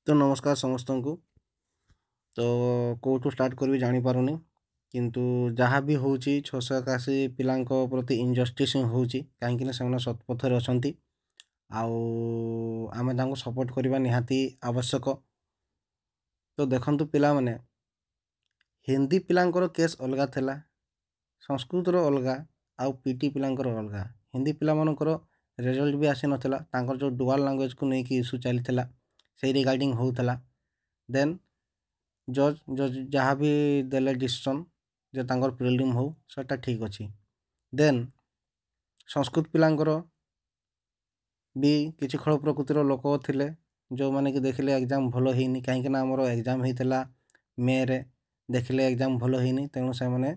तो नमस्कार समस्त को। तो कौटू स्टार्ट करी जापारूनी किंतु जहाँ भी हूँ 681 पिला प्रति इनजस्टिस होची कहीं से सत्पथर अच्छा आम सपोर्ट करने निहाती आवश्यक। तो देखंतु पिला माने हिंदी पिलांकर केस अलगा थिला, संस्कृतर अलगा आउ पीटी पिलांकर अलगा। हिंदी पिलामानकर रिजल्ट भी आसी नथिला, तांकर जो डुअल लैंग्वेज को लेकिन इश्यू चलता से रिगार्डिंग होता। देन जज जज जहाँ भी देले डिसीजन जे तांकर प्रिलिम हो सेटा ठीक अच्छी। देन संस्कृत पिलांकर भी किसी खल प्रकृतिर लोक थिले जो माने कि देखिले एग्जाम भल होनी कहीं आमर एग्जाम होता मे रे देखिले एग्जाम भल होनी तेणु से मैंने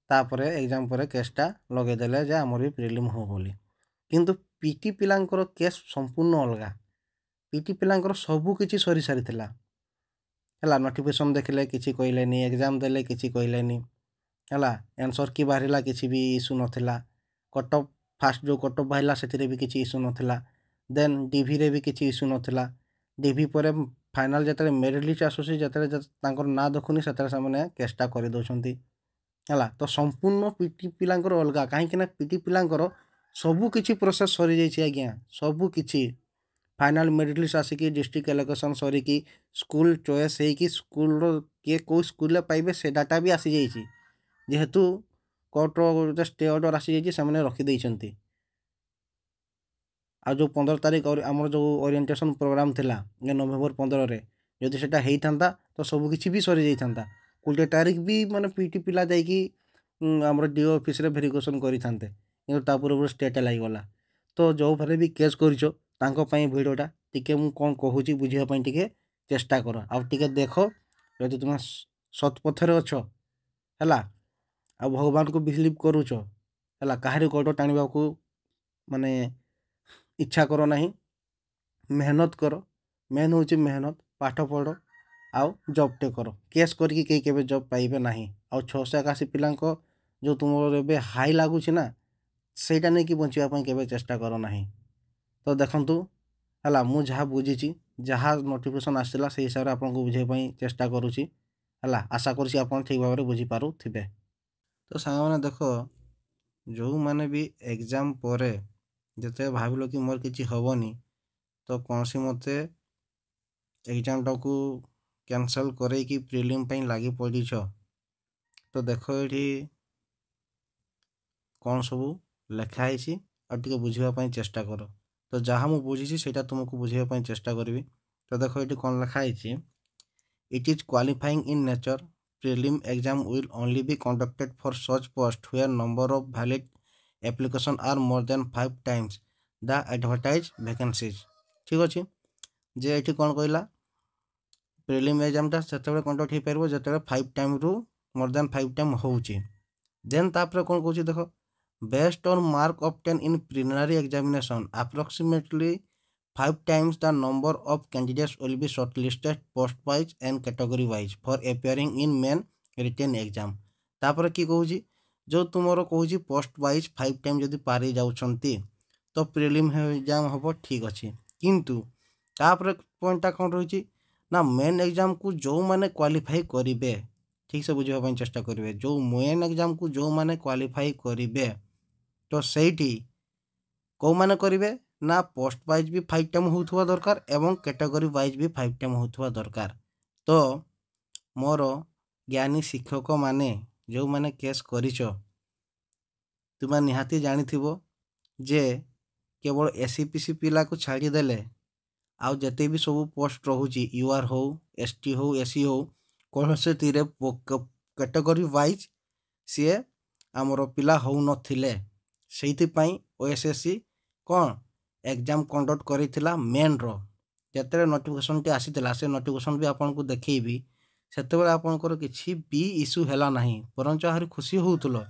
तापर एग्जाम पर केसटा लगेदेले जे आमर भी प्रिलिम हो बोली। किंतु पीटी पिलांकर केस संपूर्ण अलगा। पीटी पिलांकर सबू किछि सरी सारी थिला है नोटिफिकेशन देखले किसी कहलेनी एग्जाम देले किसी कहलेनी है एनसर की बाहर किसी भी इश्यू नाला। कटअप फास्ट जो कटअप बाहर से भी किसी इश्यू नाला। देन डीवी रे भी किसी इश्यू नाला। डीवी पर फाइनाल जो मेरिट लिस्ट आसूसी जो ना देखुनी से केसटा कर दौरान है। तो संपूर्ण पीटी पिलांकर अलगा कहीं पीटी पिलांकर सबू किछि प्रोसेस सरी जाइए आज्ञा सबू किछि फाइनाल मेरिट लिस्ट आसिकी डिस्ट्रिक्ट एलोकेशन सरीकी स्कूल चॉइस होगी स्कूल किए कौ स्कूल पाइबे से डाटा भी आसी जाइए जेहेतु कोर्टर गोटे स्टे ऑर्डर आसी जाइए रखिदे। आ जो 15 तारीख और आमर जो ओरिएंटेशन प्रोग्राम थिला नवेम्बर 15 रे जदि सेटा होता तो सब किसी भी सरी जाता 20 तारीख भी माने पीटी पिला जाकि आमर डीओ ऑफिस रे वेरिफिकेशन करेंगे कि पूर्व स्टेट लगिगला। तो जो भारे भी केस कर भिडटा टिके मु कौन कहूँ बुझापी टिके चेष्टा कर आ टिके देख जदि तुम सत्पथर अच्छ है आ भगवान को बिलीव करुच है कहारी गोड़ टाणवा को माने इच्छा करो नहीं मेहनत कर। मेन हूँ मेहनत पाठ पढ़ आउ जबटे कर केस करके कहीं केवे जब पाइबे ना आ 681 पिला जो तुम ए हाई लगुच ना सेटा नहीं कि बचापी केवे चेष्टा कर ना। तो देखु है मु जहाँ बुझी जहाँ नोटिफिकेशन आसाला से हिसाब से आपको बुझाई चेष्टा करुँची है आशा करुँची आप ठीक भाव में बुझीपारे। तो सांग मैंने देख जो मैंने भी एग्जाम पर जिते भाविल कि मोर किसी हेनी तो कौन सी मत एग्जाम टाक कैंसल करके प्रिलिम लगी पड़। तो देख ये कौन सब लिखाई और टे बुझापी चेष्टा कर। तो जहाँ मुझे बुझी से तुमको बुझापी चेष्टा करी। तो देख ये कौन लिखाई it is qualifying in nature prelim exam will only be conducted for such post where number of valid application are more than 5 times the advertise vacancies. ठीक अच्छे जे ये कौन कहला प्रिलिम एग्जामटा से कंडक्ट हो पार जो 5 टाइम रु मोर देन 5 टाइम होची। देन तापर कौन कहूँ देख based on mark obtain in preliminary examination approximately 5 times the number of candidates will be shortlisted post wise and category wise for appearing in main written exam। तापर कि कहूँ जो तुमर कहूँ पोस्ट वाइज 5 टाइम जदि पारी जाउछंती तो प्रिलिम एग्जाम हम ठीक अच्छे। किंतु तापर पॉइंटा कौन रही ना मेन एग्जाम को जो माने क्वालिफाई करेंगे ठीक से बुझापी चेष्टा करेंगे जो मेन एग्जाम को जो माने क्वालिफाई करेंगे तो सही कौ माने करेंगे ना पोस्ट वाइज भी 5 टाइम होता दरकार एवं कैटेगरी वाइज भी 5 टाइम होता दरकार। तो मोर ज्ञानी शिक्षक माने जो माने केस करिच तुम निहाती जानी जे केवल एससीपीसी पिला को छाड़ीदेले आउ जते भी सब पोस्ट रोची यूआर हो एसटी हो एससी हो कौन से कैटेगरी वाइज सी आमर पिला हो नथिले से ओएसएससी कौन एग्जाम कंडक्ट करिथिला मेन रो जते नोटिफिकेशन टी आसीथिला से नोटिफिकेशन भी आपको देखी से आपंकर किसी भी इश्यू है ना बरंच आहरी खुशी होउथलो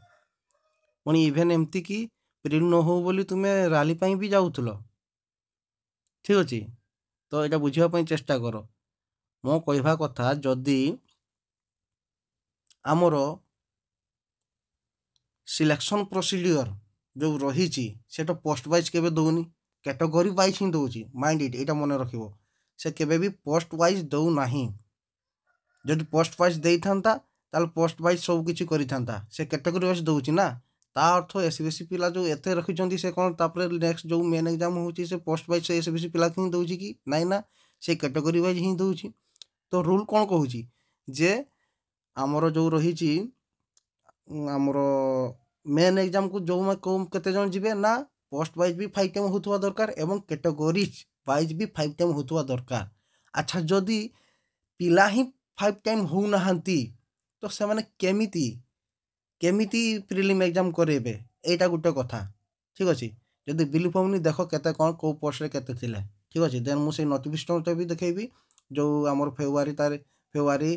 पुणी इभेन एमती कि प्रिल न हो बोली तुमे रैली पाई भी जाउथलो। ठीक अच्छे तो यहाँ बुझापी चेष्टा कर मो कहवा कथा जदि आमर सिलेक्शन प्रोसीडियर जो रही पोस्ट वाइज के दौनी कैटेगरी वाइज ही दौर माइंड इट यहाँ मन रख से केबे भी पोस्ट वाइज दौ नाही। जदि पोस्ट वाइज देइथांता ताले पोस्ट वाइज सब किछि करिथांता। से कैटेगरी वाइज दउछि ना, ता अर्थ एसबीसी पिला जो एते रखिचंती से कोन तापरे नेक्स्ट जो मेन एग्जाम होउछि से पोस्ट वाइज से एसबीसी पिला कि दउछि कि नाइ ना, से कैटेगरी वाइज ही दउछि। तो रूल कोन कहूछि जे हमरो जो रहिछि हमरो मेन एग्जाम को जो कम केते जन जिवे ना, पोस्ट वाइज भी 5 टाइम होतुवा दरकार एवं कैटेगरीज वाइज भी 5 टाइम होतुवा दरकार। अच्छा जदि पिला ही 5 टाइम हो नहांती तो से माने केमिति प्रिलिम एग्जाम करेबे, एटा गुटे कथा। ठीक अछि, जदि बिलीफ होनी देखो केते कोन को पोस्ट रे केते थिले। ठीक अछि, देन मु से नोटिफिकेशन भी देखेबी जो हमर फेब्रुआरी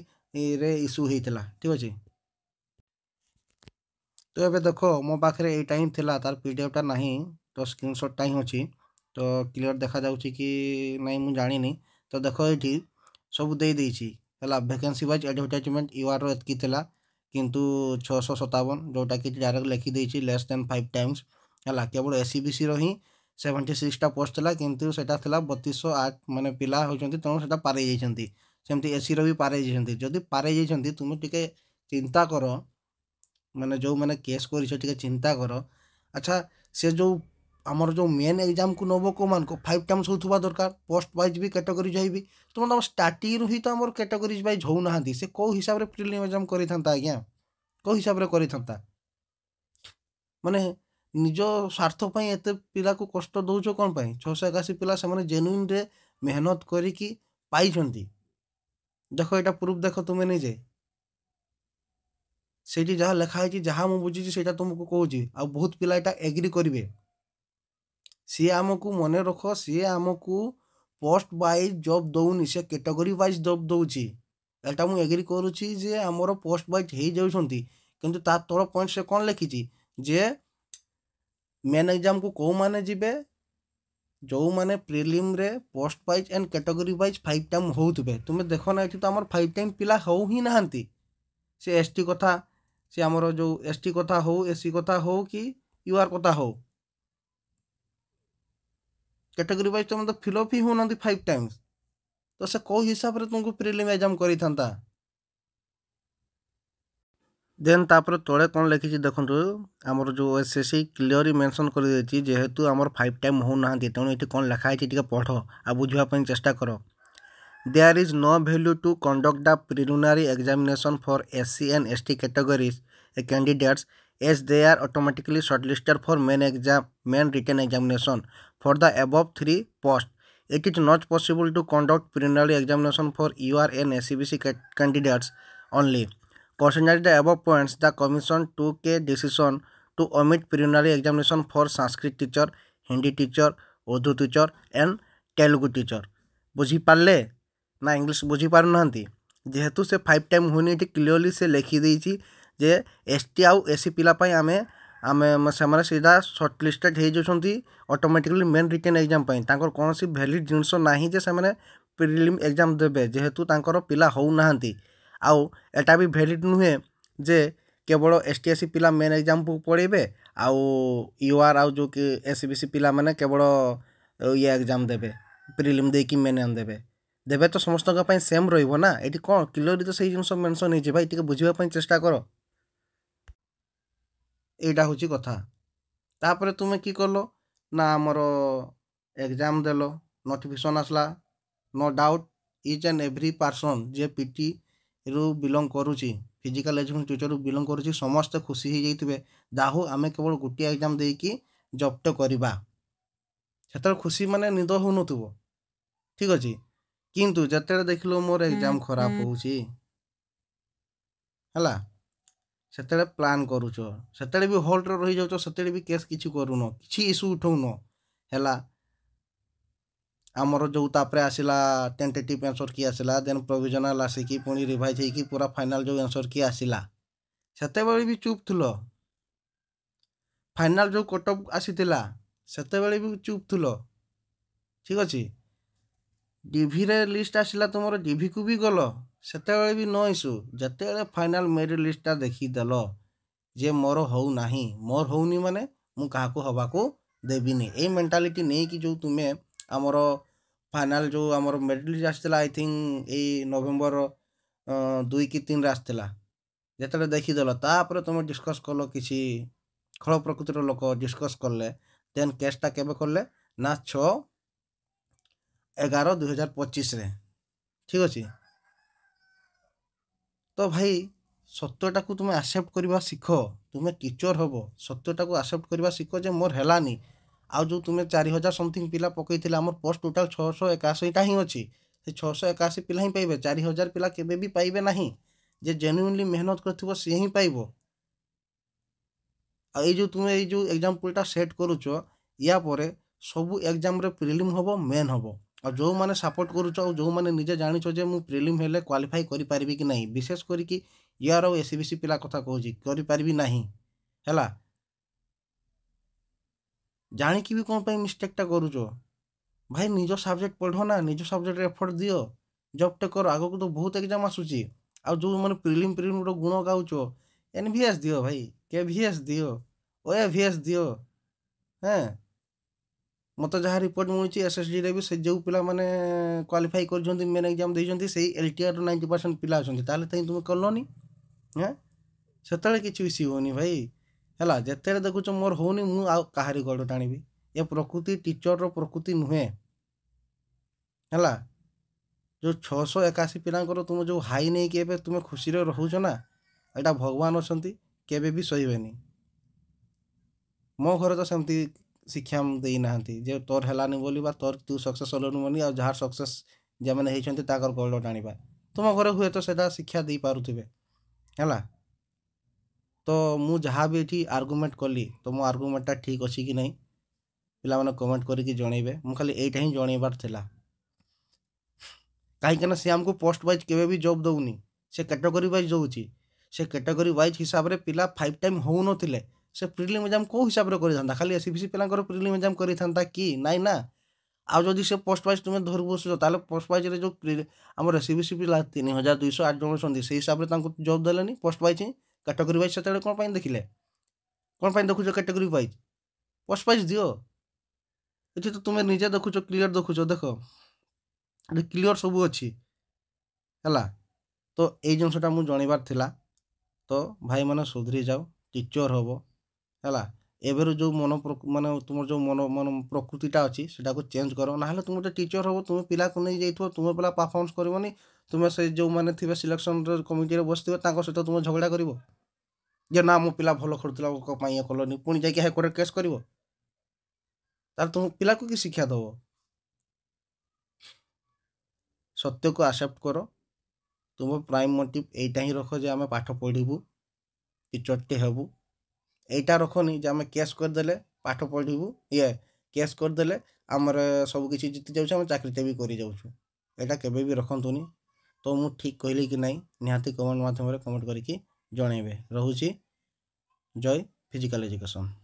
रे इशू हेइतला। ठीक अछि, तो एबे देखो मो पाखरे एटा ही थिला, तार पीडीएफ टा नाही, तो स्क्रीनशॉट टा ही अछि। तो क्लियर देखा जाउछि कि नाही मु जानि नै। तो देखो एठी सब दे देछि हला, वैकेंसी वाइज एडवर्टाइजमेंट यूआर रो एतकी थिला किंतु 657 जोटा कि डायरेक्ट लिखि देछि लेस देन 5 टाइम्स हला। केवल एससीबीसी रो ही 76 टा पोस्ट थिला किंतु सेटा थिला 3208 माने पिला होचंती, तो सेटा पारे जाइछंती। सेमती एसी रो भी पारे जाइछंती। जदि पारे जाइछंती तुम टिके चिंता करो, माने जो माने केस करिछ टिके चिंता करो। अच्छा से जो हमर जो मेन एग्जाम को नबो को मान को 5 टाइम्स होथुवा दरकार, पोस्ट वाइज भी कैटेगरी जाइबी। तो मतलब स्टार्टिंग रु ही तो हमर कैटेगरीज वाइज हो नहांती, से को हिसाब रे प्रीलिम एग्जाम करि थांता आज्ञा, को हिसाब रे करि थांता। माने निज स्वार्थ पई एते पिला को कष्ट दउछो कोन पई? 681 पिला से माने जेन्युइन रे मेहनत करी कि पाइछंती। देखो एटा प्रूफ देखो तुमे नै जे सेठी जहाँ लिखा है जहाँ मु बुझी सेटा तुमको कहूँ। आ बहुत पिला एटा एग्री करेंगे। सी आमको मन रख, सी आमको पोस्ट वाइज जॉब दौनी, से कैटेगरी वाइज जॉब दौची। एटा मु एग्री करुच्ची जे आमर पोस्ट वाइज हो जाउछंती, किंतु ता तल पॉइंट से कौन लिखी जे मेन एग्जाम को कौ माने जिबे जो माने प्रिलिम रे post wise and category wise 5 time होउतबे। तुमे देखो ना, एठी तो हमर 5 टाइम पिला हो ही नहांती। से एसटी कथा, से हमर जो एसटी कथा हो, एससी कथा हो कि यूआर कथा हो, कैटेगरी वाइज तुम तो फिलअप ही होना 5 टाइम्स। तो से को हिसाब रे तुमको प्रिलिम एग्जाम करि थांता। देन तापर तळे कोन लिखि देखंतु, हमर जो एसएससी क्लियरली मेंशन कर देछि जेहेतु हमर 5 टाइम हो ना, तेणु एठी कोन लिखा है टिके पढो आ बुझिबा पई चेष्टा करो। There is no value to conduct the preliminary examination for SC and ST categories candidates, as they are automatically shortlisted for main written examination for the above 3 posts. It is not possible to conduct preliminary examination for UR and SCBC candidates only. Considering the above points, the Commission took a decision to omit preliminary examination for Sanskrit teacher, Hindi teacher, Urdu teacher and Telugu teacher. बुझी पारे ना English बुझी पार ना, जेहेतु से 5 time होनी clearly से लिखी देछि जे एसटी आउ एससी पिला पई आमे से सीधा सर्टलिस्टेड हो जाउछंती ऑटोमेटिकली मेन रिटन एग्जाम पई। तांकर कोनोसी वैलिड जिंस नाही जे से माने प्रीलिम एग्जाम देबे, जेहेतु तांकर पिला हो नाहांती। आउ एटा भी वैलिड नुहे जे केवल एसटी एससी पिला मेन एग्जाम को पढ़ेबे आउ यूआर आउ जो कि एससीबीसी पिला माने केवल ये एग्जाम देबे, प्रीलिम दे कि मेन एग्जाम देबे तो समस्त का पई सेम रहिबो ना। एटी कोन क्लियरली तो सही जिंस मेंशन हे जे भाई टिके बुझिबा पई चेष्टा करो। एटा होची कथा। तापरे तुमे की करलो ना, हमर एग्जाम देलो, नोटिफिकेशन आसला। No doubt each and every person जे पीटी रु बिलोंग करूची, फिजिकल एजुकेशन टीचर रु बिलोंग करूची, समस्त खुशी ही जाइतबे जाहु आमे केवल गुटी एग्जाम देई कि जॉब तो करबा। सेतर खुशी माने निद हो नथुबो। ठीक अछि, किंतु जते देखलो मोर एग्जाम खराब होउची हला, सेते प्लान करूचो, सेते भी होल्ड रे रहि जाउचो, सेते भी केस किछि करूनो, किछि इशू उठौनो हला। हमर जो तापरे आसिला टेंटेटिव आंसर की आसिला, देन प्रोविजनल आसिकी पुणी रिवाइज हेकी पूरा फाइनल जो आंसर की आसिला, सेते बेले भी चुप थुलो। फाइनल जो कटअप आसीतिला सेते बेले भी चुप थुलो। ठीक अछि, डीवी रे लिस्ट आसिला तुमरो, डीवी को भी गलो, सेते बेले भी नो इशू। जते बेले फाइनल मेरिट लिस्ट ता देखि देलो जे मोर हो नाही, मोर होउनी माने मु काहाको हबाको देबिनी, ए मेंटालिटी नै कि जो तुमे हमरो फाइनाल जो आमर मेरिट लिस्ट आसला आई थिंक यही नवेम्बर 2 कि 3 आसला जिते देखीदेल तापर तुम डिस्कस कल किसी खल प्रकृतिर लोक डिस्कस कले देन केसटा केबे कले ना 6/11/2025 ठीक अच्छे। तो भाई सत्यटा को तुम्हें आक्सेप्ट करवा शिख, तुम्हें टीचर हम सत्यटा को आक्सेप्ट करवा शिख जे मोर हेलानी। आउ जो तुम्हें 4000 समथिंग पिला पकईथिले आमर पोस्ट टोटाल 681टा ही अच्छी से 681 पिला ही पाइबे 4000 पिला केबे भी पाइबे नहीं। जे जेन्युइनली मेहनत करथिबो से ही पाइबो। आ जो तुम्हें ये जो एग्जाम्पलटा सेट करुच या पर सबू एग्जाम रे प्रिलिम हम मेन हम और जो मैंने सपोर्ट करुच जो मैंने निजे जानिछ जे मु प्रिलिम हेले क्वालिफाई करि पारिबि कि नहीं विशेष करिकी यार और एसबीसी पिला कथा कहूँ करि पारिबि नहीं हैला जानिकी भी कौन मिस्टेकटा करुच भाई निज सब्जेक्ट पढ़ ना निज सब्जेक्ट एफर्ट दियो जबटे कर आगक तो बहुत एग्जाम आसूची आ जो मैंने प्रिलिम गुण गाउच एनवीएस दियो भाई केवीएस दियो ओएवीएस दियो हैं मत जहाँ रिपोर्ट मिलूँ एसएसडी रे भी से जो पिला माने क्वालिफाई कर मेन एग्जाम देइछंती से एलटीआर 90% पिला अछंती ताले तई तुम करलोनी हैं सेतले किछि इश्यू होनी भाई हैला जेते देखुच मोर होनी मु आ काहारी गोड़ टाणीबी ए प्रकृति टीचर रो प्रकृति नुहे हैला जो 681 पिलांकर तुम जो हाई नहीं कि तुम खुशी रे रहउछ ना एटा भगवान अछंती केबे भी सहीबेनी। मो घर तो सेमती शिक्षा दे ना जे तोर हेलानी बोली बा तोर तू सक्सेस होलनु बोली आ जहार सक्सेस जे माने हेइछंती ताकर गोड़ टाणीबा तुम घरे हुए तो सेटा शिक्षा दे पारुथिबे हैला। तो मु जहाँ भी ये आर्गुमेंट कली तो मो आर्गुमेंटटा ठीक अच्छी कि नहीं पिला माने कमेंट करके जनइबे मु खाली एटा ही जनइबार थिला कहीं सी आमको पोस्ट वाइज केवे भी जॉब दउनी से कैटेगरी वाइज दउची से कैटेगरी वाइज हिसाब रे पिला 5 टाइम हो नथिले से प्रिलिम एग्जाम को हिसाब रे करि थांता खाली एसबीसी पिलांकर प्रिलिम एग्जाम करि थांता कि नाइ ना आ जदि से पोस्ट वाइज तुम धर बसुछ ताले पोस्ट वाइज रे जो हमर एसबीसी पिला 3208 जन छथि से हिसाब रे तांको जॉब देलेनी पोस्ट वाइज कैटेगरी वाइज सेते कोन पई देखिले कोन पई देखुछ कैटेगरी वाइज पोस्ट वाइज दियो एठी तो तुम निजे देखुछ क्लियर देखुछ देखो क्लियर सबू अच्छी है तो ये जिनसा मुझे जनइबार थिला तो भाई मैंने सुधरी जाओ टीचर हम है एवं जो मन माने तुम जो मन मन प्रकृतिटा अच्छी से चेंज करो ना तुम जो टीचर हम तुम पिला को नहीं जाइए तुम पिला परफॉर्मेंस करनी तुम से जो मैंने थे सिलेक्शन कमिटी बस सहित तुम झगड़ा कर जे ना मो पिला भल करूला ये कलनी पुणी जाकि हाईकोर्ट केस कर तुम पिला को कि शिक्षा दब सत्य को एक्सेप्ट करो तुम प्राइम मोटिव एटा ही रख जे आम पाठ पढ़ू टीचरटे हेबू एटा रखनी जे आम केस करदे पाठ पढ़ू ये केस करदे आमर सबकि जीति जाऊँ चाकरीटे भी कर जाऊँ एटा केबे भी रखतुनी। तो मु ठीक कहली कि नहीं निहाती कमेंट माध्यम कमेंट करके जनइबे। रहुची जय फिजिकल एजुकेशन।